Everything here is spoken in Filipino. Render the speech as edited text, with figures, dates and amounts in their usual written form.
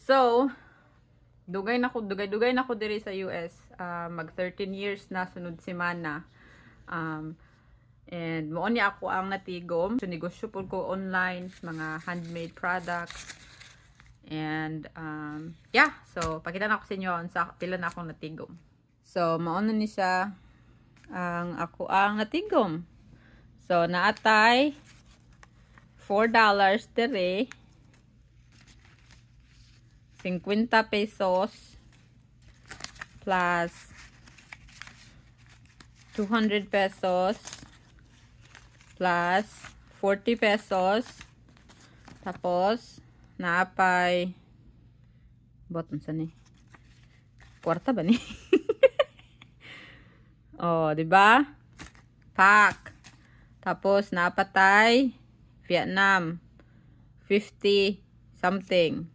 So, dugay na ko diri sa US. Mag 13 years na sunod semana. And mo ni ako ang natigom. So, negosyo po ko online, mga handmade products. And yeah, so pakita na ako sa inyo sa pila na akong natigom. So, mauna ni siya ang ako ang natigom. So, naatay $4 dere. 50 pesos plus 200 pesos plus 40 pesos. Tapos, naapay bottom sa ni. Kwarta ba ni? Oh, di ba? Pack. Tapos, naapatay Vietnam. 50 something.